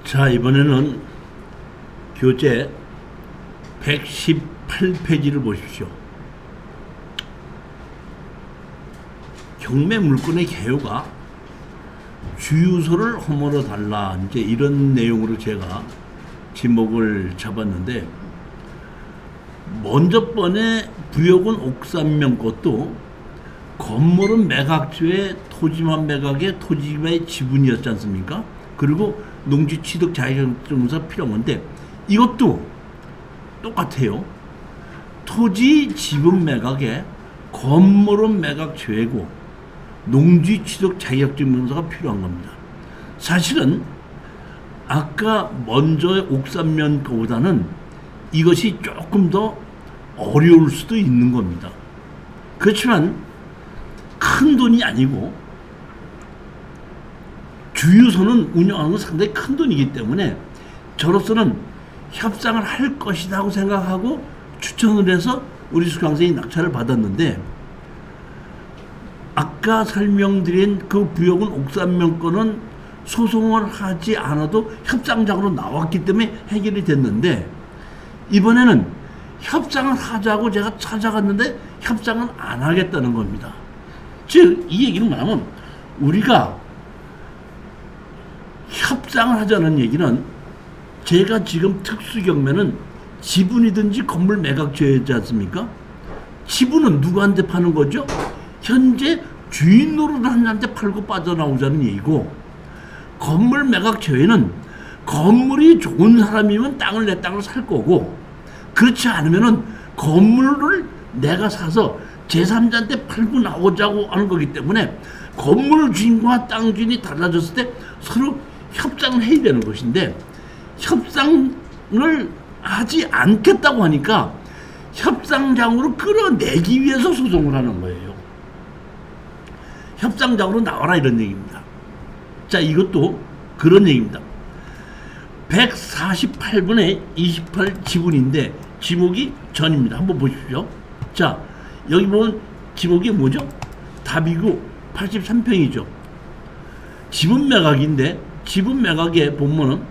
자, 이번에는 교재 118페이지를 보십시오. 경매 물건의 개요가 주유소를 허물어 달라, 이제 이런 내용으로 제가 지목을 잡았는데, 먼저 번에 부역은 옥산면 것도 건물은 매각주의 토지만 매각의 토지의 지분이었지 않습니까? 그리고 농지 취득 자격증서 필요한 건데, 이것도 똑같아요. 토지 지분 매각에 건물은 매각 죄고 농지 취득 자격증명서가 필요한 겁니다. 사실은 아까 먼저의 옥산면 거보다는 이것이 조금 더 어려울 수도 있는 겁니다. 그렇지만 큰 돈이 아니고 주유소는 운영하는 건 상당히 큰 돈이기 때문에 저로서는 협상을 할 것이다 하고 생각하고 추천을 해서 우리 수강생이 낙찰을 받았는데, 아까 설명드린 그 부역은 옥산면 거는 소송을 하지 않아도 협상장으로 나왔기 때문에 해결이 됐는데, 이번에는 협상을 하자고 제가 찾아갔는데 협상은 안 하겠다는 겁니다. 즉, 이 얘기는 뭐냐면, 우리가 협상을 하자는 얘기는, 제가 지금 특수경매는 지분이든지 건물 매각죄지 않습니까? 지분은 누구한테 파는 거죠? 현재 주인 노릇한한테 팔고 빠져나오자는 얘기고, 건물 매각죄는 건물이 좋은 사람이면 땅을 내 땅을 살 거고, 그렇지 않으면은 건물을 내가 사서 제3자한테 팔고 나오자고 하는 거기 때문에, 건물 주인과 땅 주인이 달라졌을 때 서로 협상을 해야 되는 것인데, 협상을 하지 않겠다고 하니까 협상장으로 끌어내기 위해서 소송을 하는 거예요. 협상장으로 나와라, 이런 얘기입니다. 자, 이것도 그런 얘기입니다. 148분의 28 지분인데 지목이 전입니다. 한번 보십시오. 자, 여기 보면 지목이 뭐죠? 답이고 83평이죠. 지분 매각인데, 지분 매각에 보면은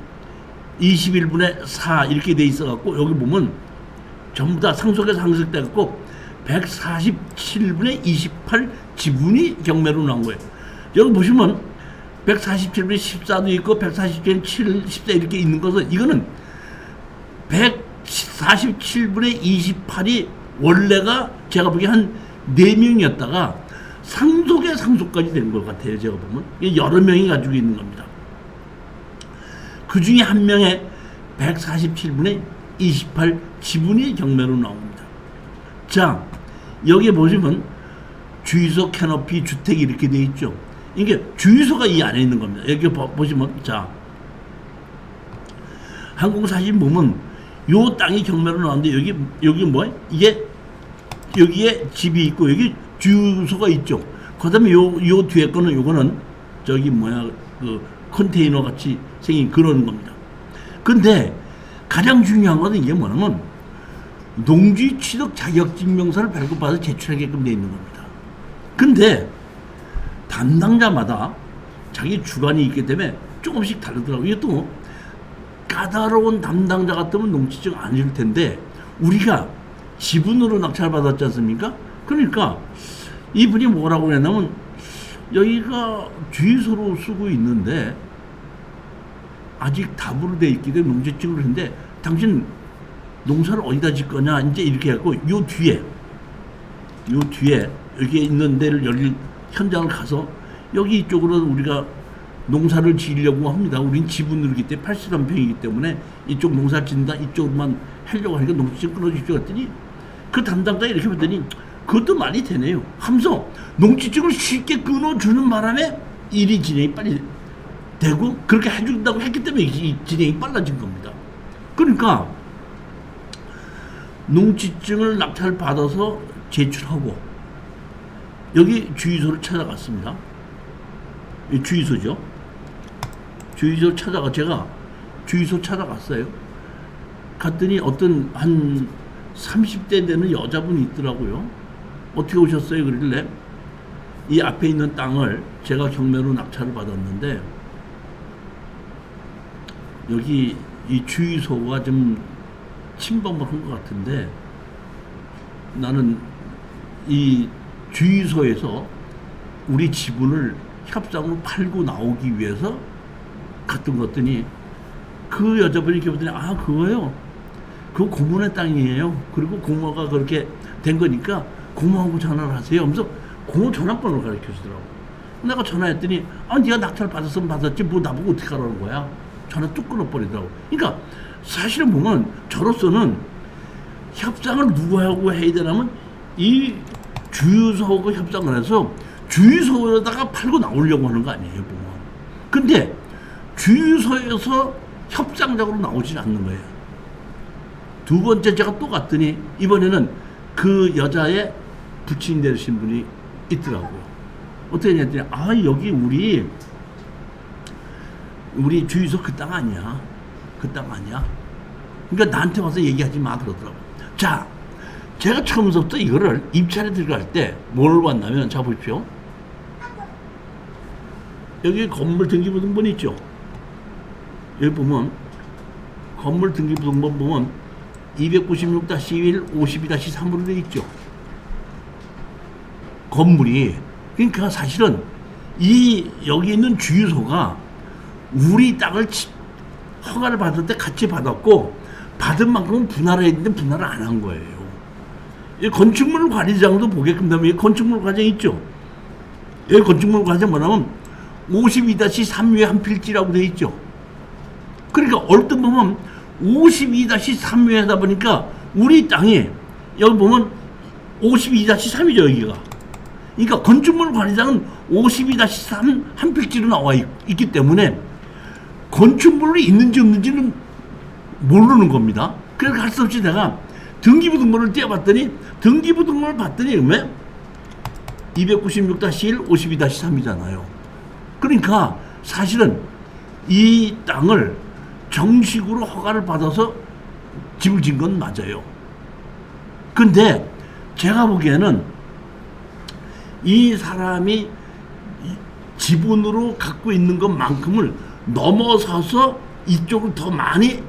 21분의 4 이렇게 돼 있어 갖고, 여기 보면 전부 다 상속에서 상속돼 갖고 147분의 28 지분이 경매로 나온 거예요. 여기 보시면 147분의 14도 있고 147분의 7, 14 이렇게 있는 것은, 이거는 147분의 28이 원래가 제가 보기에 한 4명이었다가 상속에 상속까지 된 것 같아요. 제가 보면 여러 명이 가지고 있는 겁니다. 그 중에 한 명의 147분의 28 지분이 경매로 나옵니다. 자, 여기 보시면 주유소 캐노피 주택이 이렇게 되어 있죠. 이게 주유소가 이 안에 있는 겁니다. 여기 보시면, 자, 항공사진 보면 요 땅이 경매로 나오는데, 여기 뭐야? 이게 여기에 집이 있고 여기 주유소가 있죠. 그 다음에 요 뒤에 거는, 요거는 저기 뭐야, 그 컨테이너 같이 생긴 그런 겁니다. 근데 가장 중요한 것은 이게 뭐냐면, 농지 취득 자격증명서를 발급받아 제출하게끔 되어 있는 겁니다. 근데 담당자마다 자기 주관이 있기 때문에 조금씩 다르더라고요. 이것도 까다로운 담당자 같으면 농지증 안 줄 텐데, 우리가 지분으로 낙찰 받았지 않습니까? 그러니까 이분이 뭐라고 했냐면, 여기가 주유소로 쓰고 있는데 아직 답으로 돼 있기 때문에 농지증을 했는데, 당신 농사를 어디다 짓 거냐, 이제 이렇게 해갖고 요 뒤에 여기 있는 데를, 여기 현장을 가서 여기 이쪽으로 우리가 농사를 지으려고 합니다. 우린 지분으로기 때문에 83평이기 때문에 이쪽 농사를 짓는다, 이쪽만 하려고 하니까 농지증 끊어주시오 했더니, 그 담당자가 이렇게 봤더니 그것도 말이 되네요 하면서 농지증을 쉽게 끊어주는 바람에 일이 진행이 빨리 되고, 그렇게 해준다고 했기 때문에 이 진행이 빨라진 겁니다. 그러니까 농지증을 낙찰 받아서 제출하고 여기 주유소를 찾아갔습니다. 이 주유소죠. 제가 주유소 찾아갔어요. 갔더니 어떤 한 30대 되는 여자분이 있더라고요. 어떻게 오셨어요? 그러길래 이 앞에 있는 땅을 제가 경매로 낙찰을 받았는데 여기 이 주유소가 좀 침범을 한 것 같은데 나는 이 주유소에서 우리 지분을 협상으로 팔고 나오기 위해서 갔던 것더니 그 여자분이 이렇게 보더니 아 그거요 그거 고모네 땅이에요. 그리고 고모가 그렇게 된 거니까 고모하고 전화를 하세요. 하면서 고모 전화번호를 가르쳐 주더라고. 내가 전화했더니 아 네가 낙찰 받았으면 받았지 뭐 나보고 어떻게 하라는 거야. 전화 뚝 끊어버리더라고. 그러니까 사실은 보면 저로서는 협상을 누구하고 해야 되냐면 이 주유소하고 협상을 해서 주유소에다가 팔고 나오려고 하는 거 아니에요 보면. 근데 주유소에서 협상적으로 나오지 않는 거예요. 두 번째 제가 또 갔더니 이번에는 그 여자의 부친 되신 분이 있더라고요. 어떻게 했더니 아 여기 우리 주유소 그 땅 아니야. 그 땅 아니야. 그러니까 나한테 와서 얘기하지 마 그러더라고. 자, 제가 처음부터 이거를 입찰에 들어갈 때 뭘 봤냐면 자 보십시오. 여기 건물 등기부등본 있죠. 여기 보면 건물 등기부등본 보면 296-1 52-3으로 되어 있죠. 건물이 그러니까 사실은 이 여기 있는 주유소가 우리 땅을 허가를 받을 때 같이 받았고 받은 만큼은 분할을 했는데 분할을 안 한 거예요. 이 건축물 관리장도 보게끔 되면 건축물 과정 있죠. 여기 건축물 과정 뭐냐면 52-3회 한 필지라고 되어 있죠. 그러니까 얼핏 보면 52-3회 하다 보니까 우리 땅이 여기 보면 52-3이죠 여기가. 그러니까 건축물 관리장은 52-3 한 필지로 나와 있기 때문에 건축물이 있는지 없는지는 모르는 겁니다. 그래서 할 수 없이 내가 등기부등본을 떼어봤더니 등기부등본을 봤더니 왜? 296-1 52-3이잖아요. 그러니까 사실은 이 땅을 정식으로 허가를 받아서 집을 지은 건 맞아요. 근데 제가 보기에는 이 사람이 지분으로 갖고 있는 것만큼을 넘어서서 이쪽을 더 많이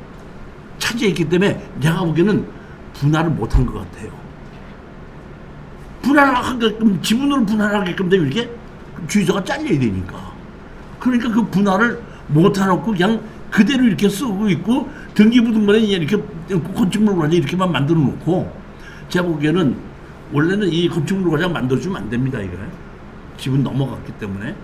차지했기 때문에 내가 보기에는 분할을 못한 것 같아요. 분할하게끔 지분으로 분할하게끔 되면 이렇게 주유소가 잘려야 되니까. 그러니까 그 분할을 못해놓고 그냥 그대로 이렇게 쓰고 있고 등기부등본에 이렇게 건축물 과장 이렇게만 만들어 놓고 제가 보기에는 원래는 이 건축물 과장 만들어주면 안 됩니다. 이거 지분 넘어갔기 때문에.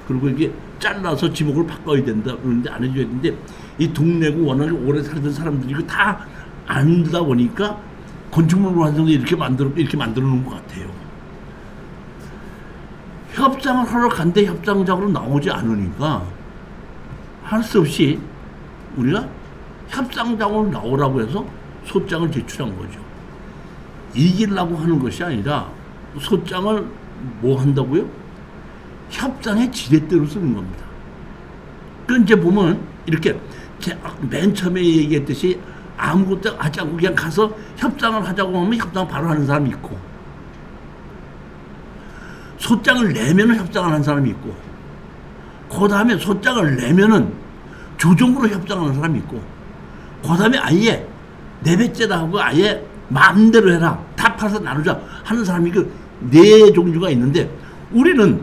그리고 이게 잘라서 지목을 바꿔야 된다 그러는데 안 해줘야 되는데 이 동네고 워낙에 오래 살던 사람들이 이거 다 안다 보니까 건축물 완성도 이렇게 만들어 놓은 것 같아요. 협상을 하러 간데 협상장으로 나오지 않으니까 할 수 없이 우리가 협상장으로 나오라고 해서 소장을 제출한 거죠. 이기려고 하는 것이 아니라 소장을 뭐 한다고요? 협상의 지렛대로 쓰는 겁니다. 그 이제 보면 이렇게 맨 처음에 얘기했듯이 아무것도 하지 않고 그냥 가서 협상을 하자고 하면 협상 바로 하는 사람이 있고 소장을 내면은 협상을 하는 사람이 있고 그 다음에 소장을 내면은 조정으로 협상하는 사람이 있고 그 다음에 아예 내배째다 하고 아예 마음대로 해라 다 팔아서 나누자 하는 사람이 그 네 종류가 있는데 우리는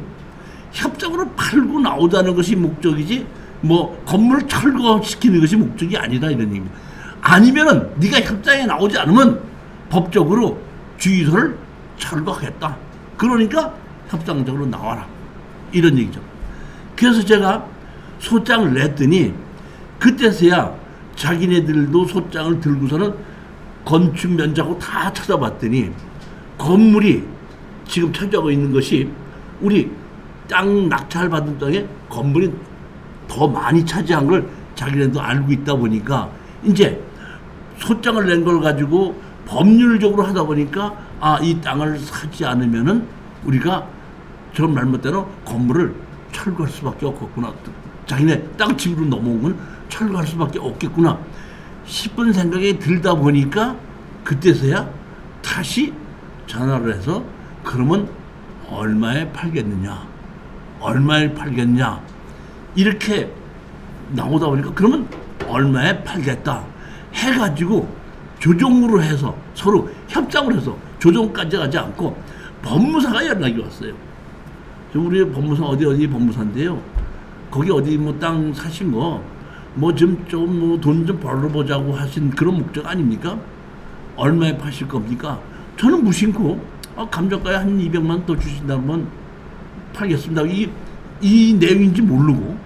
협상으로 팔고 나오자는 것이 목적이지 뭐 건물을 철거시키는 것이 목적이 아니다 이런 얘기입니다. 아니면은 네가 협상에 나오지 않으면 법적으로 주유소를 철거하겠다. 그러니까 협상적으로 나와라 이런 얘기죠. 그래서 제가 소장을 냈더니 그때서야 자기네들도 소장을 들고서는 건축 면적하고 다 찾아봤더니 건물이 지금 찾아오고 있는 것이 우리 땅 낙찰 받은 땅에 건물이 더 많이 차지한 걸 자기네도 알고 있다 보니까 이제 소장을 낸 걸 가지고 법률적으로 하다 보니까 아, 이 땅을 사지 않으면은 우리가 저런 말못대로 건물을 철거할 수밖에 없겠구나. 자기네 땅 집으로 넘어온 건 철거할 수밖에 없겠구나 싶은 생각이 들다 보니까 그때서야 다시 전화를 해서 그러면 얼마에 팔겠느냐 얼마에 팔겠냐 이렇게 나오다 보니까 그러면 얼마에 팔겠다 해가지고 조정으로 해서 서로 협상을 해서 조정까지 가지 않고 법무사가 연락이 왔어요. 우리 법무사 어디 법무사인데요. 거기 어디 뭐 땅 사신 거 뭐 좀 뭐 돈 좀 벌어보자고 하신 그런 목적 아닙니까? 얼마에 파실 겁니까? 저는 무심코 감정가에 한 200만 원 더 주신다면 팔겠습니다. 이 내용인지 모르고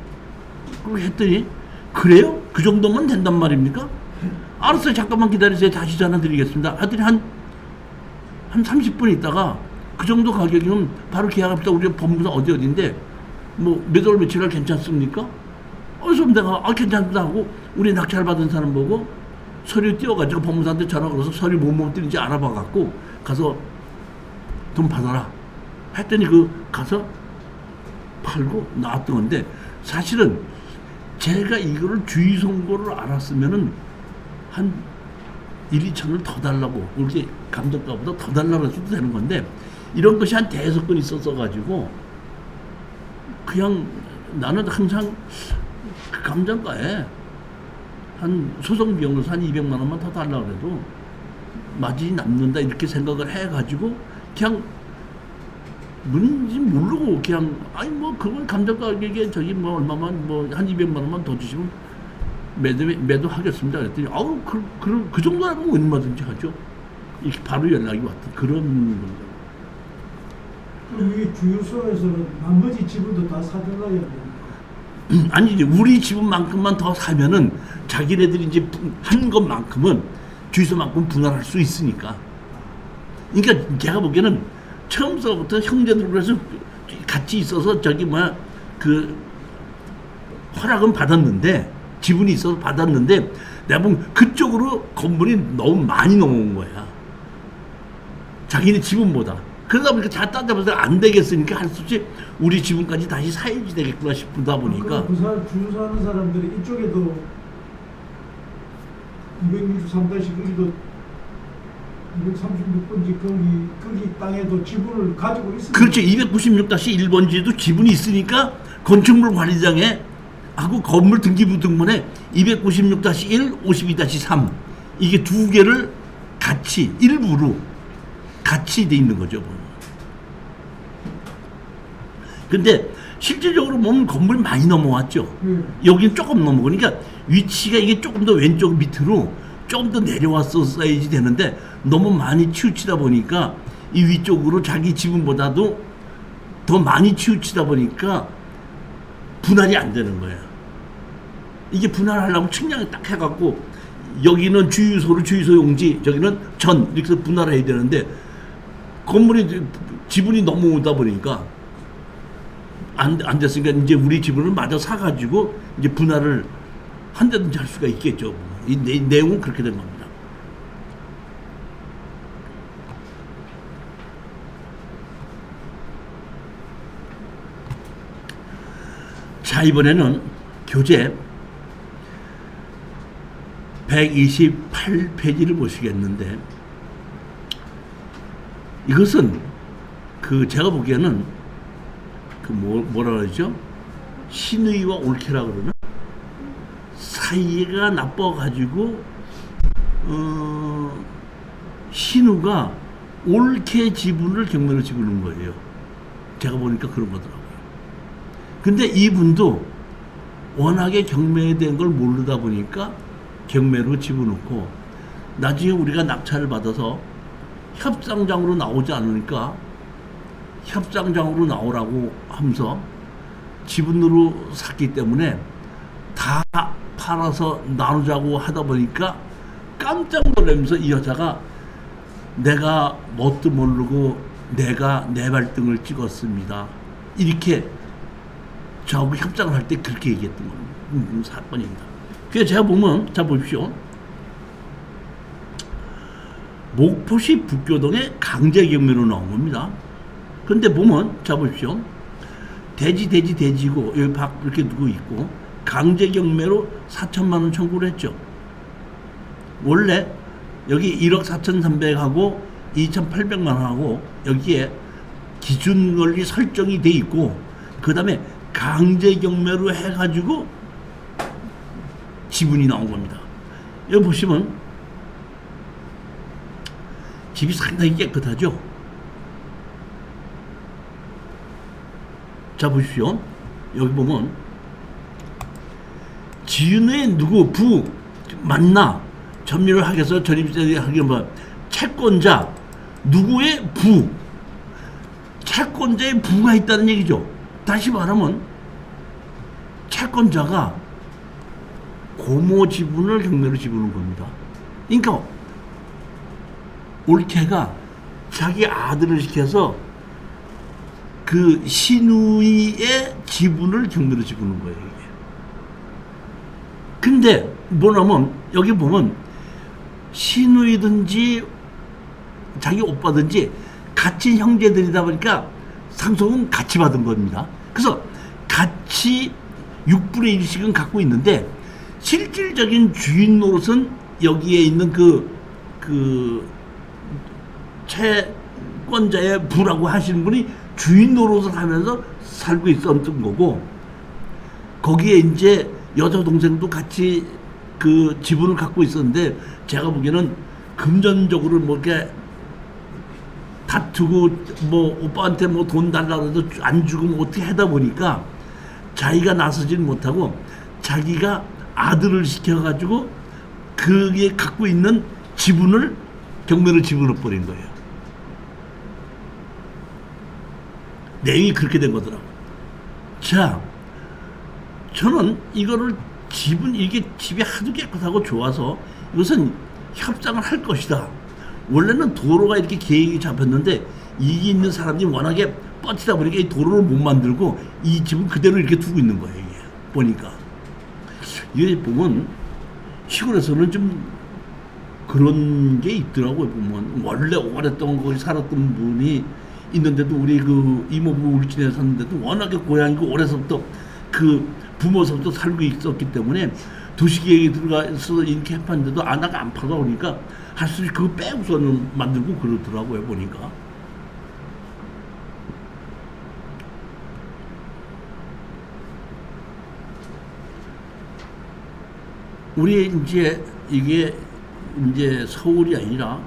그걸 했더니 그래요? 그 정도면 된단 말입니까? 알았어요. 잠깐만 기다리세요. 다시 전화 드리겠습니다. 하더니 한 30분 있다가 그 정도 가격이면 바로 계약합시다. 우리 법무사 어디인데 뭐 몇 월 며칠 날 괜찮습니까? 그래서 내가 괜찮다 하고 우리 낙찰 받은 사람 보고 서류 띄워가지고 법무사한테 전화 걸어서 서류 뭐뭐 띄는지 알아봐갖고 가서 돈 받아라 했더니 가서 팔고 나왔던 건데 사실은 제가 이거를 주의 선고를 알았으면은 한 1, 2천을 더 달라고 이렇게 감정가보다 더 달라고 해도 되는 건데 이런 것이 한 대여섯 건 있었어가지고 그냥 나는 항상 그 감정가에 한 소송 비용으로서 한 200만 원만 더 달라고 해도 마진이 남는다 이렇게 생각을 해가지고 그냥 뭔지 모르고 그냥 뭐 그건 감정가 가격에 저기 뭐 얼마만 뭐 한 200만 원만 더 주시면 매도하겠습니다 그랬더니 그 정도라면 얼마든지 하죠. 이렇게 바로 연락이 왔던 그런 겁니다. 이 주유소에서는 나머지 지분도 다 사들어야 돼요. 아니 이제 우리 지분만큼만 더 사면은 자기네들이 이제 한 것만큼은 주유소만큼 분할할 수 있으니까. 그러니까 제가 보기에는 처음서부터 형제들 그래서 같이 있어서 저기 그 허락은 받았는데 지분이 있어서 받았는데 내가 보면 그쪽으로 건물이 너무 많이 넘어온 거야. 자기네 지분보다. 그러다 보니까 다 따져봐서 안 되겠으니까 할 수 없이 우리 지분까지 다시 사야지 되겠구나 싶다 보니까. 그 주유소하는 사람들이 이쪽에도 263다시 거기도 236번지 거기 땅에도 지분을 가지고 있습니다. 그렇죠. 296-1번지에도 지분이 있으니까 건축물 관리장에 하고 건물 등기부 등본에 296-1, 52-3 이게 두 개를 같이 일부로 같이 돼 있는 거죠. 근데 실질적으로 보면 건물이 많이 넘어왔죠. 여기는 조금 넘어고 그러니까 위치가 이게 조금 더 왼쪽 밑으로 조금 더 내려왔었어야지 되는데 너무 많이 치우치다 보니까 이 위쪽으로 자기 지분보다도 더 많이 치우치다 보니까 분할이 안 되는 거예요. 이게 분할하려면 측량을 딱 해갖고 여기는 주유소로 주유소 용지 저기는 전 이렇게 해서 분할해야 되는데 건물이 지분이 넘어오다 보니까 안 됐으니까 이제 우리 지분을 마저 사가지고 이제 분할을 한 대든지 할 수가 있겠죠. 이 내용은 그렇게 된 겁니다. 자, 이번에는 교재 128페이지를 보시겠는데 이것은 제가 보기에는 뭐라 그러죠? 신의와 옳게라 그러나? 사이가 나빠가지고 신우가 옳게 지분을 경매로 집어넣은 거예요. 제가 보니까 그런 거더라고요. 근데 이분도 워낙에 경매에 대한 걸 모르다 보니까 경매로 집어넣고 나중에 우리가 낙찰을 받아서 협상장으로 나오지 않으니까 협상장으로 나오라고 하면서 지분으로 샀기 때문에 다 팔아서 나누자고 하다 보니까 깜짝 놀라면서 이 여자가 내가 뭣도 모르고 내가 내 발등을 찍었습니다. 이렇게 저하고 협상을 할 때 그렇게 얘기했던 겁니다. 사건입니다. 그래서 제가 보면 자 보십시오. 목포시 북교동의 강제경매로 나온 겁니다. 근데 보면 자 보십시오. 돼지고 여기 박 이렇게 두고 있고 강제경매로 4천만 원 청구를 했죠. 원래 여기 1억 4,300하고 2,800만 원하고 여기에 기준권리 설정이 돼 있고 그 다음에 강제경매로 해가지고 지분이 나온 겁니다. 여기 보시면 집이 상당히 깨끗하죠. 자, 보십시오. 여기 보면 지은의 누구 부 만나 전멸을 하게 해서 전입자들이 하게 뭐 채권자 누구의 부 채권자의 부가 있다는 얘기죠. 다시 말하면 채권자가 고모 지분을 경매로 지분을 겁니다. 그러니까 올케가 자기 아들을 시켜서 그 시누이의 지분을 경매로 지분을 거예요. 이게. 근데 뭐냐면 여기 보면 시누이든지 자기 오빠든지 같이 형제들이다 보니까 상속은 같이 받은 겁니다. 그래서 같이 6분의 1씩은 갖고 있는데 실질적인 주인 노릇은 여기에 있는 그 채권자의 부라고 하시는 분이 주인 노릇을 하면서 살고 있었던 거고, 거기에 이제 여자 동생도 같이 그 지분을 갖고 있었는데 제가 보기에는 금전적으로 뭐 이렇게 다투고 뭐 오빠한테 뭐 돈 달라고 해도 안 주고 뭐 어떻게 하다 보니까 자기가 나서질 못하고 자기가 아들을 시켜가지고 그게 갖고 있는 지분을 경매로 지분을 버린 거예요. 내용이 그렇게 된 거더라고. 자, 저는 이거를 이게 집이 하도 깨끗하고 좋아서 이것은 협상을 할 것이다. 원래는 도로가 이렇게 계획이 잡혔는데 이게 있는 사람이 워낙에 뻗치다 보니까 이 도로를 못 만들고 이 집은 그대로 이렇게 두고 있는 거예요. 이게 보니까 이게 보면 시골에서는 좀 그런 게 있더라고요. 보면 원래 오랫동안 거기 살았던 분이 있는데도 우리 그 이모부 우리 집에 샀는데도 워낙에 고향이고 오래서부터 그 부모서부터 살고 있었기 때문에 도시계획에 들어가서 이렇게 했는데도 아나가 안 팔다 보니까 할 수 그거 빼고서는 만들고 그러더라고요. 보니까. 우리 이제 이게 이제 서울이 아니라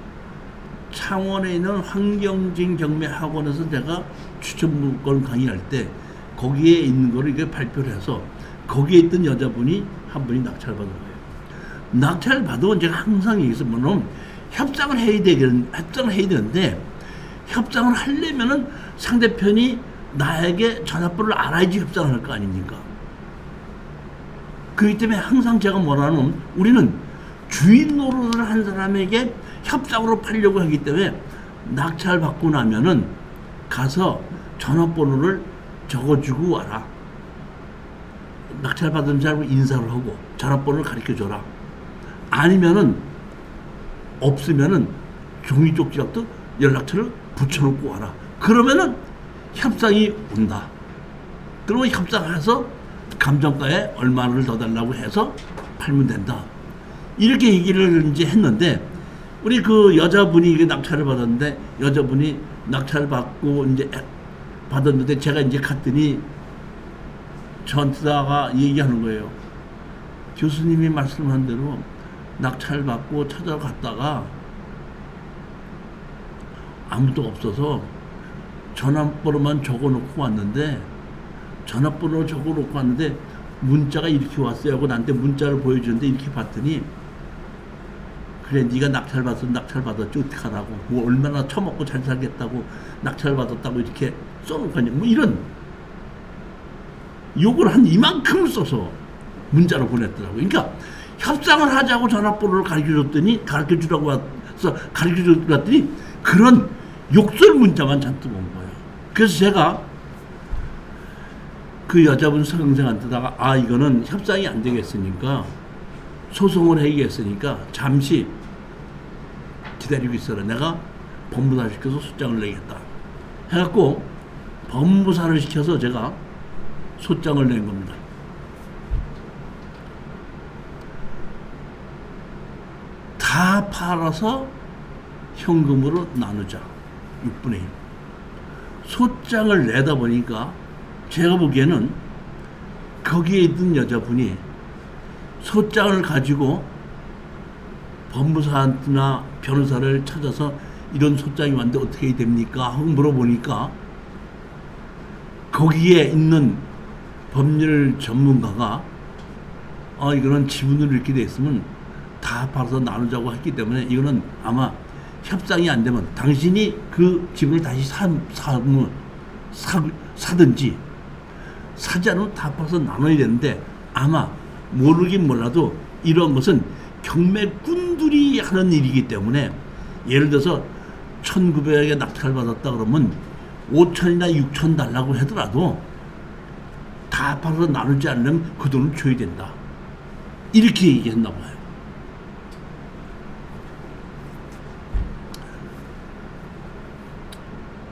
창원에 있는 황경진 경매학원에서 내가 추천문건 강의할 때 거기에 있는 거를 이게 발표를 해서 거기에 있던 여자분이 한 분이 낙찰을 받은 거예요. 낙찰을 받으면 제가 항상 얘기해서 뭐냐면 협상을 해야 되는데 협상을 하려면은 상대편이 나에게 전화번호를 알아야지 협상을 할 거 아닙니까? 그렇기 때문에 항상 제가 뭐라는 우리는 주인 노릇을 한 사람에게 협상으로 팔려고 하기 때문에 낙찰 받고 나면은 가서 전화번호를 적어주고 와라. 낙찰 받은 사람을 인사를 하고 전화번호를 가르쳐 줘라. 아니면은 없으면은 종이 쪽지라도 연락처를 붙여놓고 와라. 그러면은 협상이 온다. 그러면 협상해서 감정가에 얼마를 더 달라고 해서 팔면 된다. 이렇게 얘기를 이제 했는데 우리 그 여자분이 이게 낙찰을 받았는데 여자분이 낙찰을 받고 이제 받았는데 제가 이제 갔더니 저한테다가 얘기하는 거예요. 교수님이 말씀한 대로 낙찰 받고 찾아갔다가 아무도 없어서 전화번호만 적어놓고 왔는데 전화번호 적어놓고 왔는데 문자가 이렇게 왔어요 하고 나한테 문자를 보여주는데 이렇게 봤더니 그래 네가 낙찰 받았지 어떡하라고 뭐 얼마나 처먹고 잘 살겠다고 낙찰 받았다고 이렇게 써놓고 하냐 뭐 이런 욕을 한 이만큼을 써서 문자로 보냈더라고요. 그러니까 협상을 하자고 전화번호를 가르쳐주라고 해서 가르쳐줬더니 그런 욕설 문자만 잔뜩 온 거예요. 그래서 제가 그 여자분 선생한테다가 이거는 협상이 안 되겠으니까 소송을 해야겠으니까 잠시 기다리고 있어라. 내가 법무사를 시켜서 소장을 내겠다. 해갖고 법무사를 시켜서 제가 소장을 낸 겁니다. 다 팔아서 현금으로 나누자. 6분의 1. 소장을 내다 보니까 제가 보기에는 거기에 있던 여자분이 소장을 가지고 법무사나 변호사를 찾아서 이런 소장이 왔는데 어떻게 해야 됩니까? 하고 물어보니까 거기에 있는 법률 전문가가 이거는 지분으로 이렇게 돼 있으면 다 팔아서 나누자고 했기 때문에 이거는 아마 협상이 안 되면 당신이 그 지분을 다시 사든지 사지 않으면 다 팔아서 나눠야 되는데 아마 모르긴 몰라도 이런 것은 경매꾼들이 하는 일이기 때문에 예를 들어서 1,900에 낙찰 받았다 그러면 5,000이나 6,000 달라고 하더라도 다 팔아서 나누지 않으면 그 돈을 줘야 된다. 이렇게 얘기했나 봐요.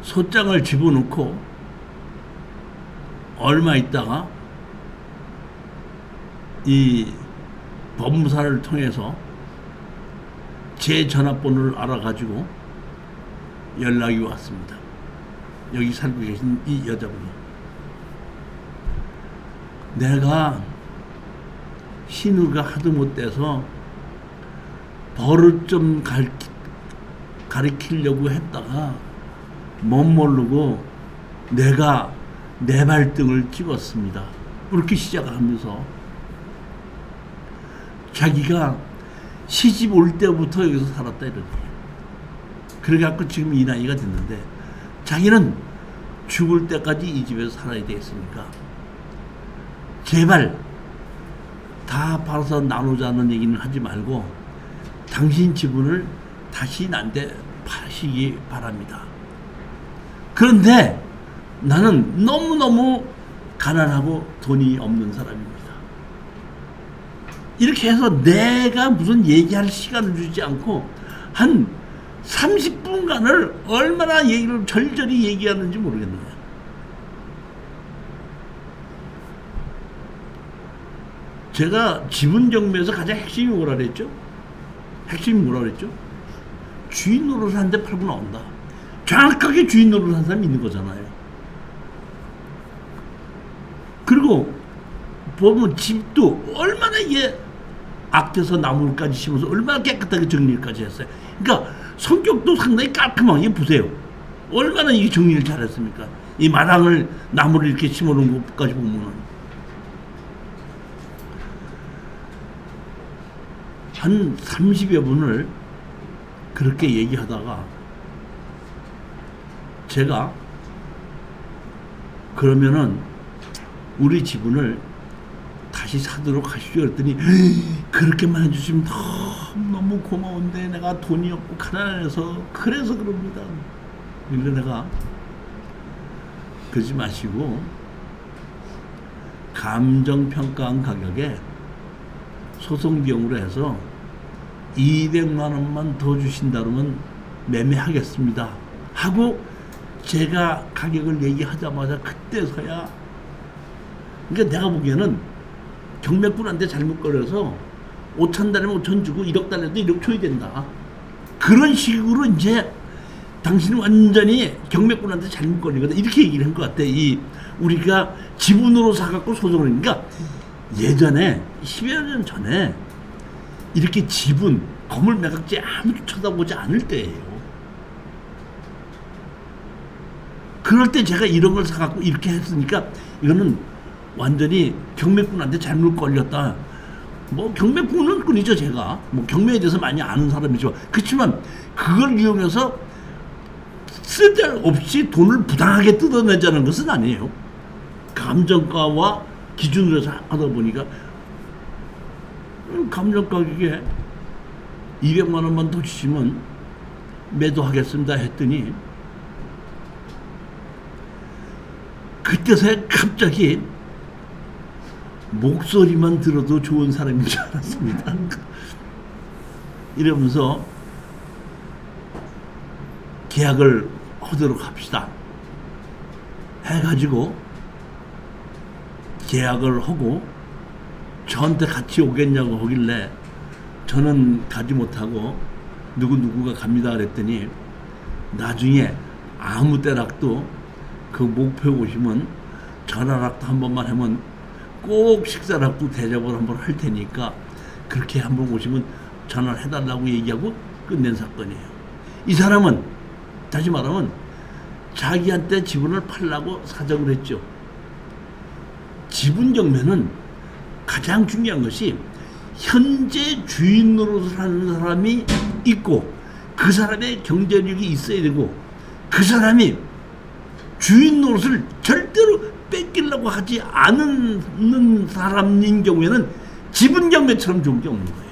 소장을 집어넣고 얼마 있다가 이 법무사를 통해서 제 전화번호를 알아가지고 연락이 왔습니다. 여기 살고 계신 이 여자분이. 내가 신우가 하도 못돼서 버릇 좀 가르치려고 했다가 못 모르고 내가 내 발등을 찍었습니다. 그렇게 시작하면서 자기가 시집 올 때부터 여기서 살았다 이러네요. 그래갖고 지금 이 나이가 됐는데 자기는 죽을 때까지 이 집에서 살아야 되겠으니까 제발 다 팔아서 나누자는 얘기는 하지 말고 당신 지분을 다시 나한테 파시기 바랍니다. 그런데 나는 너무너무 가난하고 돈이 없는 사람입니다. 이렇게 해서 내가 무슨 얘기할 시간을 주지 않고 한 30분간을 얼마나 얘기를 절절히 얘기하는지 모르겠네요. 제가 지분 경매에서 가장 핵심이 뭐라 그랬죠? 핵심이 뭐라 그랬죠? 주인 노릇을 하는데 팔고 나온다. 정확하게 주인 노릇을 하는 사람이 있는 거잖아요. 그리고 보면 집도 얼마나 이게 악돼서 나무까지 심어서 얼마나 깨끗하게 정리까지 했어요. 그러니까 성격도 상당히 깔끔하게 보세요. 얼마나 이게 정리를 잘했습니까? 이 마당을 나무를 이렇게 심어놓은 것까지 보면은 한 30여 분을 그렇게 얘기하다가 제가 그러면은 우리 지분을 다시 사도록 하시죠. 그랬더니 그렇게만 해주시면 너무 고마운데 내가 돈이 없고 가난해서 그래서 그럽니다. 그런데 내가 그러지 마시고 감정평가한 가격에 소송 비용으로 해서 200만 원만 더 주신다 그러면 매매하겠습니다 하고 제가 가격을 얘기하자마자 그때서야 그러니까 내가 보기에는 경매꾼한테 잘못 걸려서 5천 달이면 5천 주고 1억 달래도 1억 줘야 된다. 그런 식으로 이제 당신은 완전히 경매꾼한테 잘못 걸리거든. 이렇게 얘기를 한 것 같아. 이 우리가 지분으로 사갖고 소송을 하니까 예전에 10여 년 전에 이렇게 지분, 건물 매각지 아무도 쳐다보지 않을 때예요. 그럴 때 제가 이런 걸 사갖고 이렇게 했으니까 이거는 완전히 경매꾼한테 잘못 걸렸다. 뭐 경매꾼은 꾼이죠 제가. 뭐 경매에 대해서 많이 아는 사람이죠. 그렇지만 그걸 이용해서 쓸데없이 돈을 부당하게 뜯어내자는 것은 아니에요. 감정가와 기준으로 해서 하다 보니까 감정가 가격에 200만 원만 더 주시면 매도하겠습니다 했더니 그때서야 갑자기 목소리만 들어도 좋은 사람인 줄 알았습니다. 이러면서 계약을 하도록 합시다 해가지고 계약을 하고 저한테 같이 오겠냐고 하길래 저는 가지 못하고 누구가 갑니다 그랬더니 나중에 아무 때락도 그 목표 오시면 전화락도 한 번만 하면 꼭 식사를 하고 대접을 한번 할 테니까 그렇게 한번 오시면 전화를 해달라고 얘기하고 끝낸 사건이에요. 이 사람은 다시 말하면 자기한테 지분을 팔라고 사정을 했죠. 지분 경매는 가장 중요한 것이 현재 주인 노릇을 하는 사람이 있고 그 사람의 경제력이 있어야 되고 그 사람이 주인 노릇을 절대로 뺏기려고 하지 않는 사람인 경우에는 지분 경매처럼 좋은 게 없는 거예요.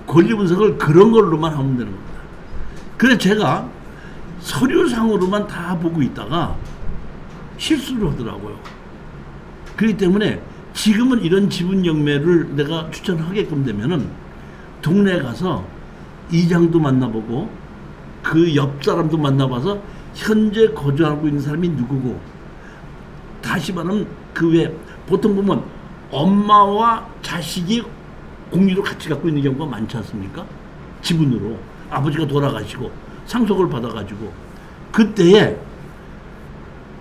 권리 분석을 그런 걸로만 하면 되는 겁니다. 그래서 제가 서류상으로만 다 보고 있다가 실수를 하더라고요. 그렇기 때문에 지금은 이런 지분 경매를 내가 추천하게끔 되면은 동네에 가서 이장도 만나보고 그 옆 사람도 만나봐서 현재 거주하고 있는 사람이 누구고, 다시 말하면 그 외에 보통 보면 엄마와 자식이 공유를 같이 갖고 있는 경우가 많지 않습니까? 지분으로 아버지가 돌아가시고 상속을 받아가지고 그때에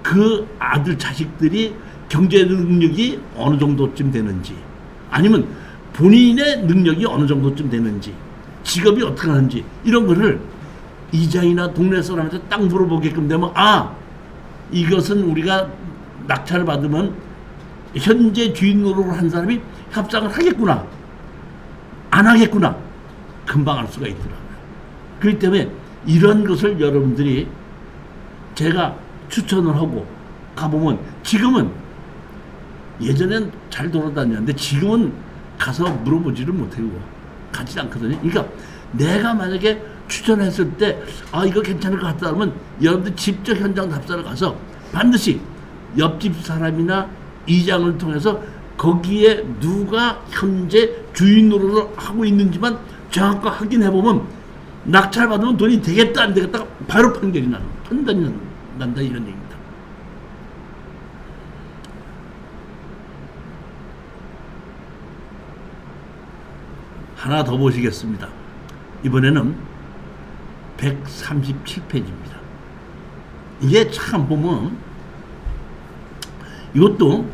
그 아들 자식들이 경제 능력이 어느 정도쯤 되는지, 아니면 본인의 능력이 어느 정도쯤 되는지, 직업이 어떻게 하는지, 이런 거를 이장이나 동네 사람한테 딱 물어보게끔 되면, 아, 이것은 우리가 낙찰을 받으면 현재 주인 노릇을 한 사람이 협상을 하겠구나, 안 하겠구나, 금방 알 수가 있더라고요. 그렇기 때문에 이런 것을 여러분들이 제가 추천을 하고 가보면, 지금은 예전엔 잘 돌아다녔는데 지금은 가서 물어보지를 못해요. 가지 않거든요. 그러니까 내가 만약에 추천했을 때 아, 이거 괜찮을 것 같다 하면 여러분들 직접 현장 답사를 가서 반드시 옆집 사람이나 이장을 통해서 거기에 누가 현재 주인 노릇을 하고 있는지만 정확히 확인해보면 낙찰 받으면 돈이 되겠다 안 되겠다 바로 판단이 난다 이런 얘기입니다. 하나 더 보시겠습니다. 이번에는 137페이지입니다. 이게 참 보면 이것도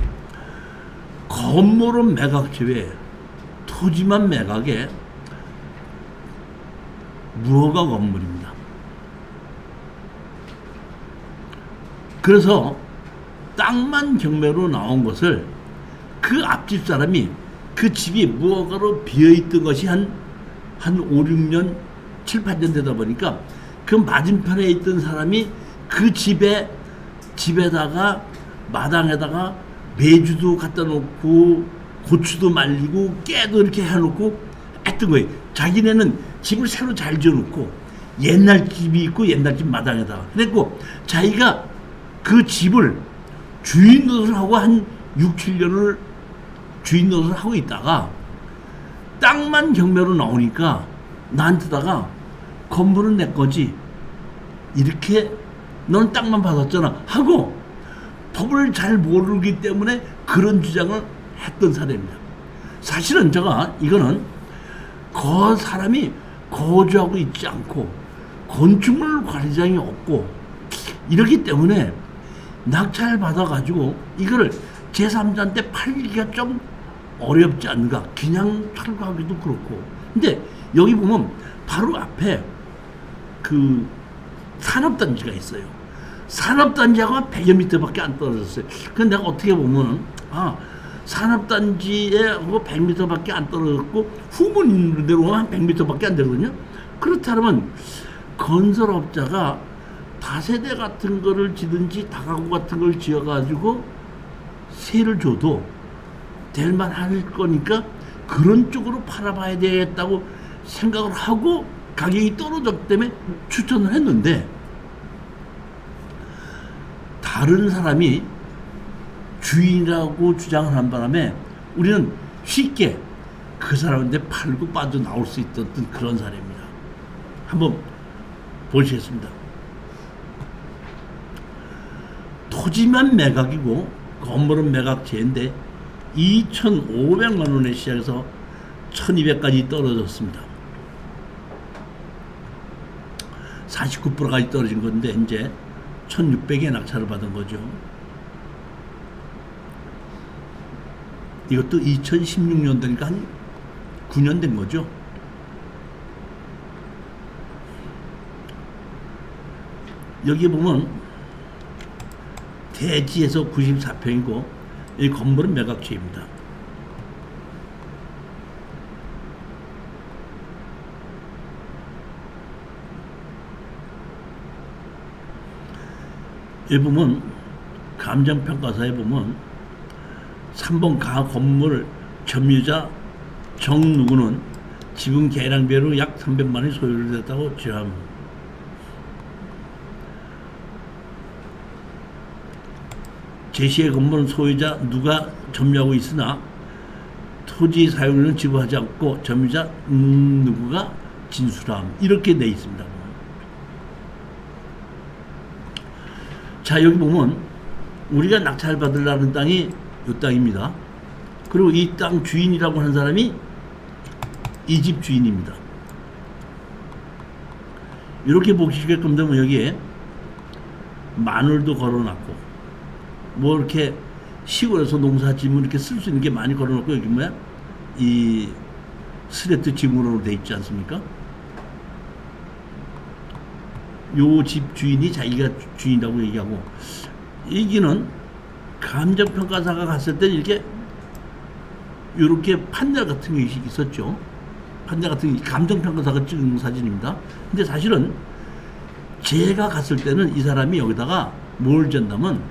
건물은 매각 제외, 토지만 매각에 무허가 건물입니다. 그래서 땅만 경매로 나온 것을 그 앞집 사람이 그 집이 무허가로 비어있던 것이 한 5, 6년, 7, 8년 되다 보니까 그 맞은편에 있던 사람이 그 집에다가 마당에다가 메주도 갖다 놓고 고추도 말리고 깨도 이렇게 해놓고 했던 거예요. 자기네는 집을 새로 잘 지어놓고 옛날 집이 있고 옛날 집 마당에다가 그랬고, 자기가 그 집을 주인 노릇을 하고 한 6, 7년을 주인 노릇을 하고 있다가 땅만 경매로 나오니까 나한테다가 건물은 내 거지, 이렇게 너는 땅만 받았잖아 하고 법을 잘 모르기 때문에 그런 주장을 했던 사례입니다. 사실은 제가 이거는 그 사람이 거주하고 있지 않고 건축물 관리장이 없고 이렇기 때문에 낙찰 받아가지고 이거를 제3자한테 팔기가 좀 어렵지 않는가, 그냥 철거하기도 그렇고. 근데 여기 보면 바로 앞에 그 산업단지가 있어요. 산업단지하고 100여 미터밖에 안 떨어졌어요. 근데 내가 어떻게 보면 산업단지에 100m밖에 안 떨어졌고 후문대로 한 100m밖에 안 되거든요. 그렇다면 건설업자가 다세대 같은 거를 지든지 다가구 같은 걸 지어가지고 세를 줘도 될만 할 거니까 그런 쪽으로 팔아봐야 되겠다고 생각을 하고 가격이 떨어졌기 때문에 추천을 했는데, 다른 사람이 주인이라고 주장을 한 바람에 우리는 쉽게 그 사람한테 팔고 빠져나올 수 있었던 그런 사례입니다. 한번 보시겠습니다. 토지만 매각이고 건물은 매각제인데 2,500만 원에 시작해서 1,200까지 떨어졌습니다. 49%까지 떨어진 건데 이제 1,600에 낙찰을 받은 거죠. 이것도 2016년도니까 한 9년 된 거죠. 여기 보면 대지에서 94평이고 이 건물은 매각지입니다. 여기 보면 감정평가서에 보면 3번 가 건물 점유자 정 누구는 지분 계량배로 약 300만 원이 소유됐다고 지함. 제시의 건물은 소유자 누가 점유하고 있으나 토지 사용료는 지불하지 않고 점유자 누구가 진술함. 이렇게 돼 있습니다. 자, 여기 보면 우리가 낙찰 받으려는 땅이 이 땅입니다. 그리고 이 땅 주인이라고 하는 사람이 이 집 주인입니다. 이렇게 보시게끔 되면 여기에 마늘도 걸어놨고 뭐 이렇게 시골에서 농사 지으면 이렇게 쓸 수 있는 게 많이 걸어놓고 여기 뭐야? 이 스레트 지문으로 돼 있지 않습니까? 요 집 주인이 자기가 주인이라고 얘기하고, 여기는 감정평가사가 갔을 때 이렇게 요렇게 판자 같은 게 있었죠. 판자 같은 게 감정평가사가 찍은 사진입니다. 근데 사실은 제가 갔을 때는 이 사람이 여기다가 뭘 졌냐면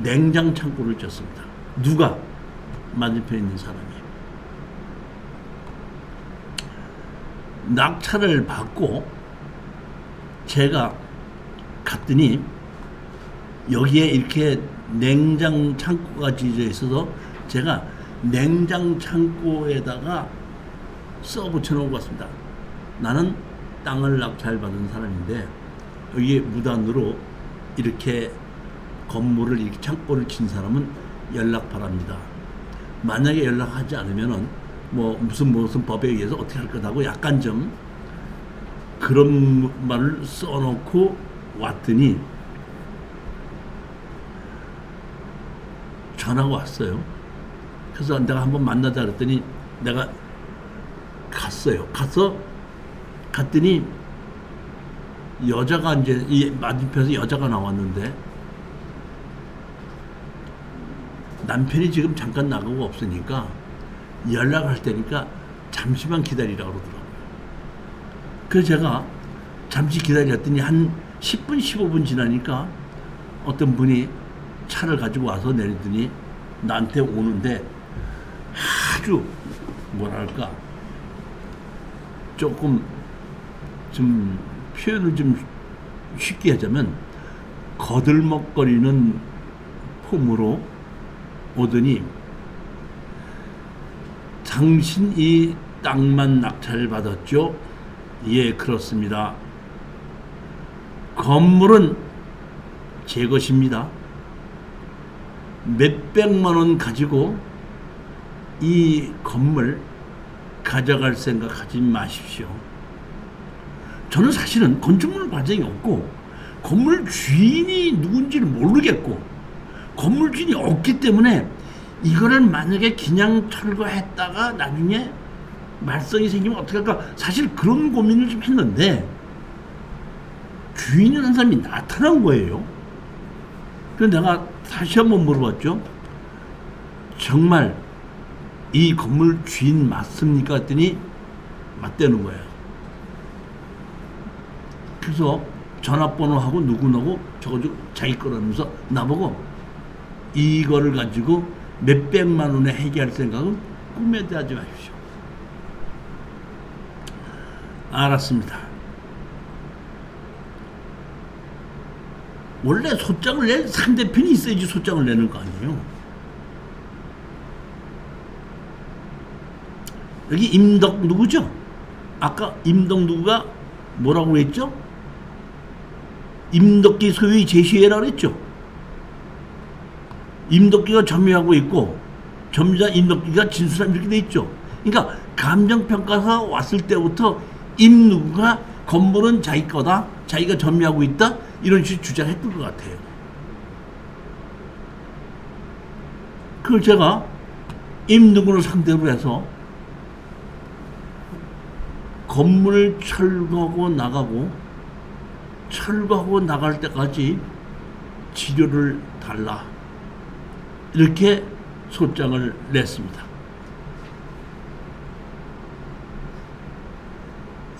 냉장 창고를 졌습니다. 누가? 맞은편에 있는 사람이. 낙찰을 받고 제가 갔더니 여기에 이렇게 냉장 창고가 지어져 있어서 제가 냉장 창고에다가 써 붙여놓고 왔습니다. 나는 땅을 낙찰받은 사람인데 여기에 무단으로 이렇게 건물을 이렇게 창고를 친 사람은 연락 바랍니다. 만약에 연락하지 않으면은 뭐 무슨 법에 의해서 어떻게 할 거다고 약간 좀 그런 말을 써놓고 왔더니 전화가 왔어요. 그래서 내가 한번 만나자 그랬더니 내가 갔어요. 갔더니 여자가 이제 이 맞은편에서 여자가 나왔는데 남편이 지금 잠깐 나가고 없으니까 연락할 테니까 잠시만 기다리라고 그러더라고요. 그래서 제가 잠시 기다렸더니 한 10분, 15분 지나니까 어떤 분이 차를 가지고 와서 내리더니 나한테 오는데 아주 뭐랄까 조금 좀 표현을 좀 쉽게 하자면 거들먹거리는 폼으로 오더니 당신 이 땅만 낙찰 받았죠? 예, 그렇습니다. 건물은 제 것입니다. 몇백만 원 가지고 이 건물 가져갈 생각 하지 마십시오. 저는 사실은 건축물 과정이 없고 건물 주인이 누군지를 모르겠고 건물 주인이 없기 때문에 이거를 만약에 그냥 철거했다가 나중에 말썽이 생기면 어떻게 할까, 사실 그런 고민을 좀 했는데 주인이라는 사람이 나타난 거예요. 그래서 내가 다시 한번 물어봤죠. 정말 이 건물 주인 맞습니까? 했더니 맞다는 거예요. 그래서 전화번호하고 누구나고 적어주고 자기 거라면서 나보고 이거를 가지고 몇백만 원에 해결할 생각은 꿈에도 하지 마십시오. 알았습니다. 원래 소장을 낼 상대편이 있어야지 소장을 내는 거 아니에요. 여기 임덕 누구죠? 아까 임덕 누구가 뭐라고 했죠? 임덕기 소유의 제시해라 그랬죠. 임덕기가 점유하고 있고 점유자 임덕기가 진술함 이렇게 돼 있죠. 그러니까 감정평가사 왔을 때부터 임 누구가 건물은 자기 거다, 자기가 점유하고 있다, 이런 식으로 주장했던 것 같아요. 그걸 제가 임등군을 상대로 해서 건물 철거하고 나가고 철거하고 나갈 때까지 지료를 달라 이렇게 소장을 냈습니다.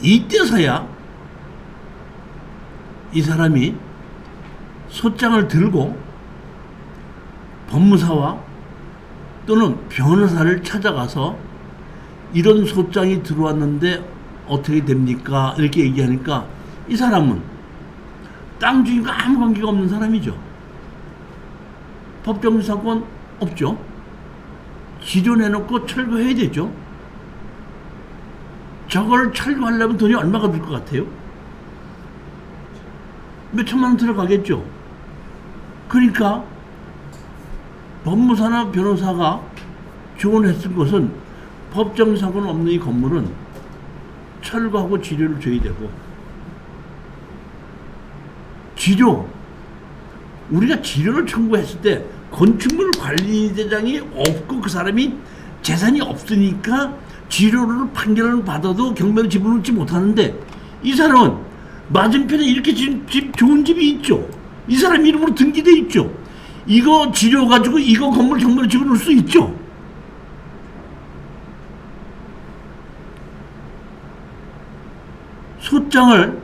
이때서야 이 사람이 소장을 들고 법무사와 또는 변호사를 찾아가서 이런 소장이 들어왔는데 어떻게 됩니까? 이렇게 얘기하니까 이 사람은 땅 주인과 아무 관계가 없는 사람이죠. 법정지상권 없죠. 지료 내놓고 철거해야 되죠. 저걸 철거하려면 돈이 얼마가 들 것 같아요? 몇 천만 원 들어가겠죠. 그러니까 법무사나 변호사가 조언했을 것은 법정지상권 없는 이 건물은 철거하고 지료를 줘야 되고, 지료, 우리가 지료를 청구했을 때 건축물 관리대장이 없고 그 사람이 재산이 없으니까 지료를 판결을 받아도 경매를 집어넣지 못하는데, 이 사람은 맞은편에 이렇게 집 좋은 집이 있죠. 이 사람 이름으로 등기돼 있죠. 이거 지료 가지고 이거 건물 경매를 집어넣을 수 있죠. 소장을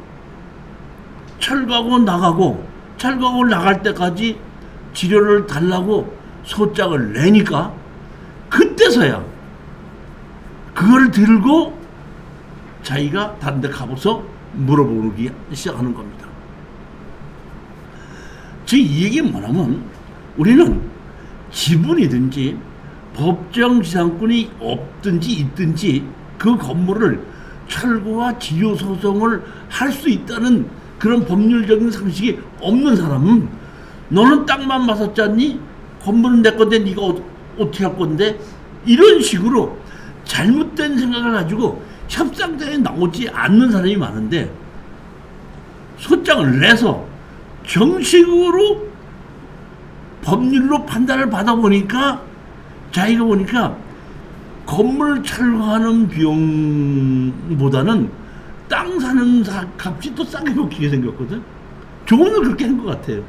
철거하고 나갈 때까지 지료를 달라고 소장을 내니까 그때서야 그걸 들고 자기가 다른 데 가봐서 물어보기 시작하는 겁니다. 즉 이 얘기는 뭐냐면 우리는 지분이든지 법정지상권이 없든지 있든지 그 건물을 철거와 지료 소송을 할 수 있다는 그런 법률적인 상식이 없는 사람은 너는 땅만 맞았잖니? 건물은 내 건데 네가 어떻게 할 건데? 이런 식으로 잘못된 생각을 가지고 협상장에 나오지 않는 사람이 많은데, 소장을 내서 정식으로 법률로 판단을 받아보니까 자기가 보니까 건물 철거하는 비용보다는 땅 사는 값이 더 싸게 먹히게 생겼거든. 조언을 그렇게 한 것 같아요.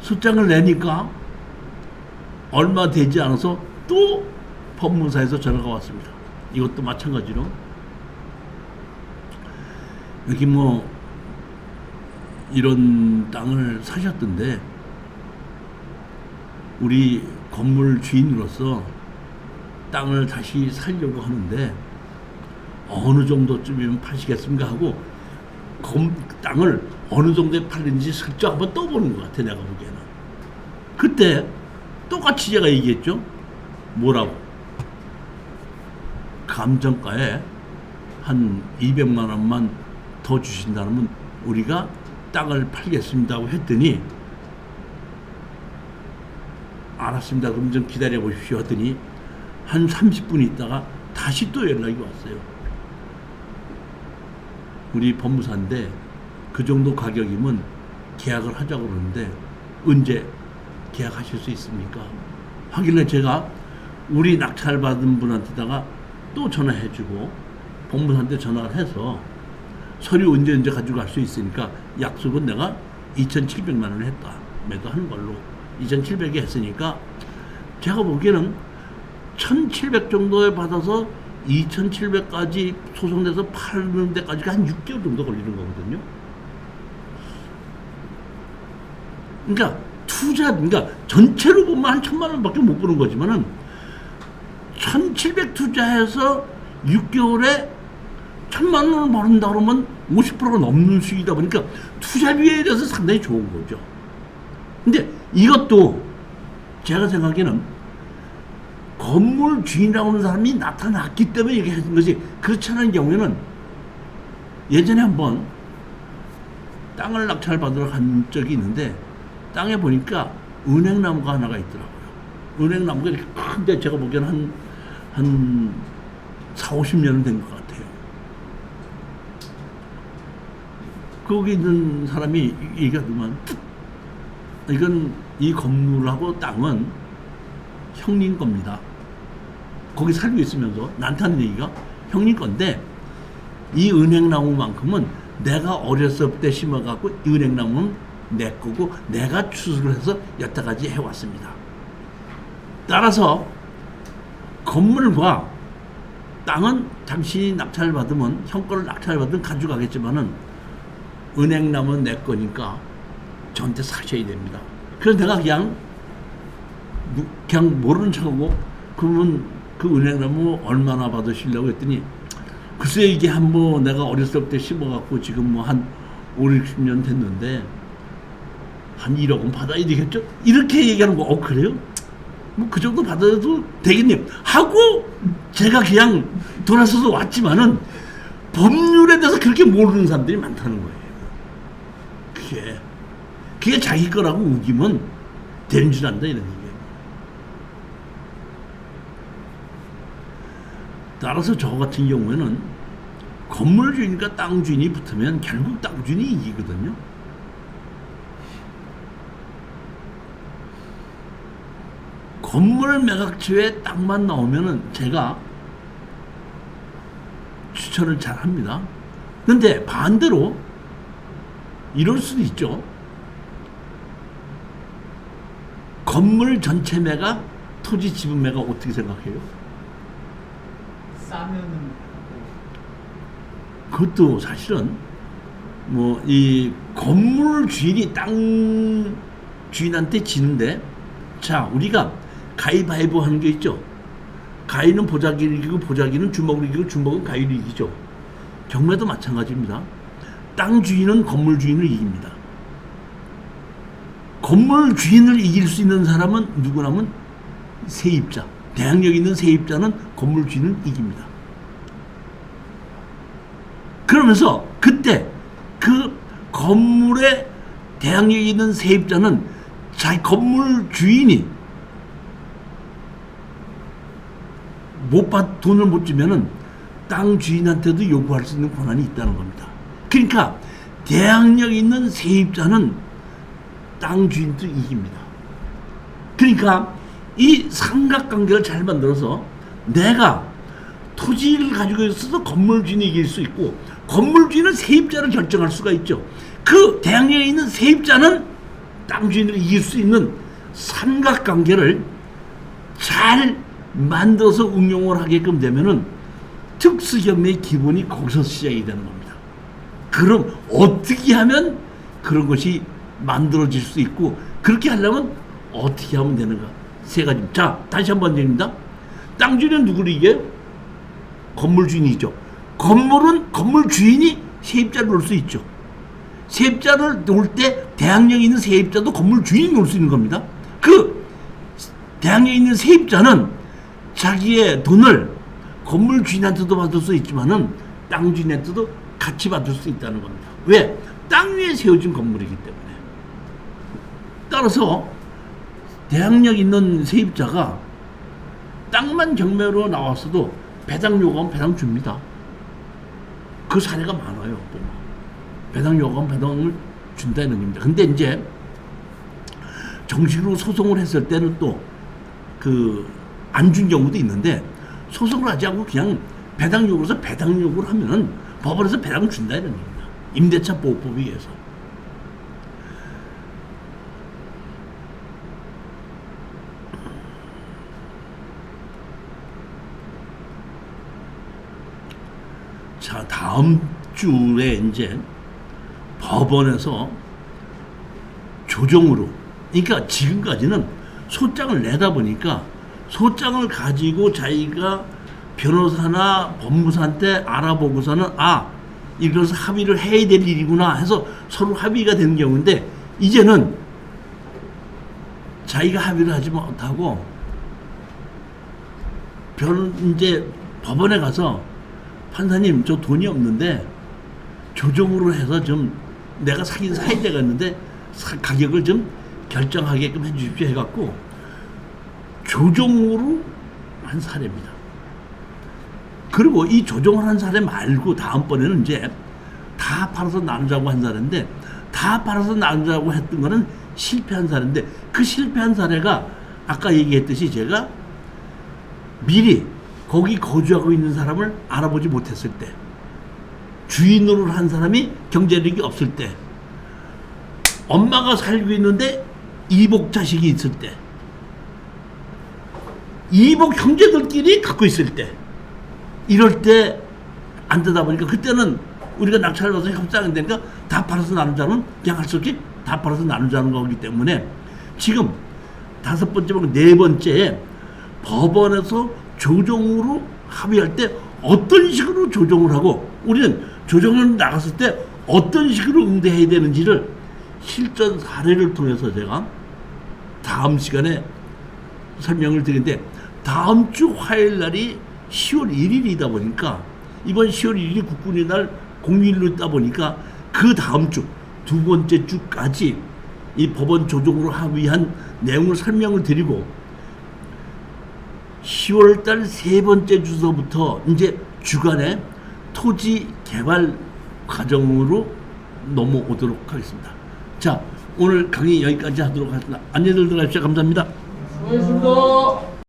소장을 내니까 얼마 되지 않아서 또 법무사에서 전화가 왔습니다. 이것도 마찬가지로 여기 뭐 이런 땅을 사셨던데 우리 건물 주인으로서 땅을 다시 살려고 하는데 어느 정도쯤이면 파시겠습니까 하고 땅을 어느 정도에 팔는지 슬쩍 한번 떠보는 것 같아. 내가 보기에는 그때 똑같이 제가 얘기했죠. 뭐라고? 감정가에 한 200만 원만 더 주신다면 우리가 땅을 팔겠습니다고 했더니 알았습니다. 그럼 좀 기다려 보십시오 하더니 한 30분 있다가 다시 또 연락이 왔어요. 우리 법무사인데 그 정도 가격이면 계약을 하자고 그러는데 언제 계약하실 수 있습니까? 하길래 제가 우리 낙찰받은 분한테다가 또 전화해주고 법무사한테 전화를 해서 서류 언제 가지고 갈 수 있으니까 약속은 내가 2,700만 원을 했다. 매도하는 걸로 2,700에 했으니까 제가 보기에는 1,700 정도에 받아서 2,700까지 소송돼서 파는 데까지가 한 6개월 정도 걸리는 거거든요. 그러니까 그러니까 전체로 보면 한 1,000만 원밖에 못 버는 거지만은 1,700 투자해서 6개월에 1,000만 원을 버는다 그러면 50%가 넘는 수익이다 보니까 투자비에 대해서 상당히 좋은 거죠. 근데 이것도 제가 생각에는 건물 주인이라고 하는 사람이 나타났기 때문에 이렇게 하는 거지, 그렇지 않은 경우에는 예전에 한번 땅을 낙찰받으러 간 적이 있는데 땅에 보니까 은행나무가 하나가 있더라고요. 은행나무가 이렇게 큰데 제가 보기에는 한 4, 50년은 된 것 같아요. 거기 있는 사람이 얘기하더만 이건 이 건물하고 땅은 형님 겁니다. 거기 살고 있으면서 나한테 하는 얘기가 형님 건데 이 은행나무만큼은 내가 어렸을 때 심어갖고 이 은행나무는 내 거고 내가 추수를 해서 여태까지 해왔습니다. 따라서 건물과 땅은 당신이 낙찰을 받으면 형 거를 낙찰을 받으면 가져가겠지만은 은행나무는 내 거니까 저한테 사셔야 됩니다. 그래서 내가 그냥 모르는 척하고 그러면 그 은행나무 얼마나 받으시려고 했더니 글쎄 이게 한번 내가 어렸을 때 심어갖고 지금 뭐 한 5, 60년 됐는데 한 1억은 받아야 되겠죠? 이렇게 얘기하는 거. 그래요? 뭐 그 정도 받아도 되겠네요 하고 제가 그냥 돌아서서 왔지만은 법률에 대해서 그렇게 모르는 사람들이 많다는 거예요. 그게 자기 거라고 우기면 되는 줄 안다 이런 얘기예요. 따라서 저 같은 경우에는 건물 주인과 땅 주인이 붙으면 결국 땅 주인이 이기거든요. 건물 매각처에 땅만 나오면은 제가 추천을 잘 합니다. 근데 반대로 이럴 수도 있죠. 건물 전체 매각, 토지 지분 매각 어떻게 생각해요? 싸면은 그것도 사실은 뭐 이 건물 주인이 땅 주인한테 지는데 자 우리가 가위바위보 하는 게 있죠. 가위는 보자기를 이기고 보자기는 주먹을 이기고 주먹은 가위를 이기죠. 경매도 마찬가지입니다. 땅 주인은 건물 주인을 이깁니다. 건물 주인을 이길 수 있는 사람은 누구냐면 세입자. 대항력 있는 세입자는 건물 주인을 이깁니다. 그러면서 그때 그 건물에 대항력 있는 세입자는 자기 건물 주인이 돈을 못 주면은 땅 주인한테도 요구할 수 있는 권한이 있다는 겁니다. 그러니까 대항력 있는 세입자는 땅 주인도 이깁니다. 그러니까 이 삼각관계를 잘 만들어서 내가 토지를 가지고 있어서 건물 주인이 이길 수 있고 건물 주인은 세입자를 결정할 수가 있죠. 그 대항력에 있는 세입자는 땅 주인을 이길 수 있는 삼각관계를 잘 만들어서 응용을 하게끔 되면은 특수경매의 기본이 거기서 시작이 되는 겁니다. 그럼 어떻게 하면 그런 것이 만들어질 수 있고 그렇게 하려면 어떻게 하면 되는가? 세 가지. 자, 다시 한번 드립니다. 땅 주인은 누구를 이겨요? 건물 주인이죠. 건물은 건물 주인이 세입자를 놓을 수 있죠. 세입자를 놓을 때 대항력 있는 세입자도 건물 주인이 놓을 수 있는 겁니다. 그 대항력 있는 세입자는 자기의 돈을 건물 주인한테도 받을 수 있지만은 땅 주인한테도 같이 받을 수 있다는 겁니다. 왜? 땅 위에 세워진 건물이기 때문에. 따라서 대항력 있는 세입자가 땅만 경매로 나왔어도 배당 요구하면 배당 줍니다. 그 사례가 많아요. 배당 요구하면 배당을 준다는 겁니다. 근데 이제 정식으로 소송을 했을 때는 또 안 준 경우도 있는데 소송을 하지 않고 그냥 배당 요구해서 배당 요구를 하면은 법원에서 배당을 준다 이런 겁니다. 임대차 보호법에 의해서. 자, 다음 주에 이제 법원에서 조정으로, 그러니까 지금까지는 소장을 내다 보니까 소장을 가지고 자기가 변호사나 법무사한테 알아보고서는 이것을 합의를 해야 될 일이구나 해서 서로 합의가 되는 경우인데 이제는 자기가 합의를 하지 못하고 이제 법원에 가서 판사님 저 돈이 없는데 조정으로 해서 좀 내가 사긴 사야 되겠는데 가격을 좀 결정하게끔 해주십시오 해갖고 조정으로 한 사례입니다. 그리고 이 조정을 한 사례 말고 다음번에는 이제 다 팔아서 나누자고 한 사례인데 다 팔아서 나누자고 했던 거는 실패한 사례인데 그 실패한 사례가 아까 얘기했듯이 제가 미리 거기 거주하고 있는 사람을 알아보지 못했을 때, 주인으로 한 사람이 경제력이 없을 때, 엄마가 살고 있는데 이복 자식이 있을 때, 이복 형제들끼리 갖고 있을 때, 이럴 때 안 되다 보니까 그때는 우리가 낙찰을 받아서 협상이 되니까 다 팔아서 나누자는, 그냥 할 수 없이 다 팔아서 나누자는 거기 때문에 지금 5번째, 4번째에 법원에서 조정으로 합의할 때 어떤 식으로 조정을 하고 우리는 조정을 나갔을 때 어떤 식으로 응대해야 되는지를 실전 사례를 통해서 제가 다음 시간에 설명을 드리는데, 다음 주 화요일 날이 10월 1일이다 보니까, 이번 10월 1일이 국군의 날 공휴일로 있다 보니까 그 다음 주 2번째 주까지 이 법원 조정으로 합의한 내용을 설명을 드리고, 10월 달 3번째 주서부터 이제 주간에 토지 개발 과정으로 넘어오도록 하겠습니다. 자, 오늘 강의 여기까지 하도록 하겠습니다. 안녕히 들어가십시오. 감사합니다. 수고하셨습니다.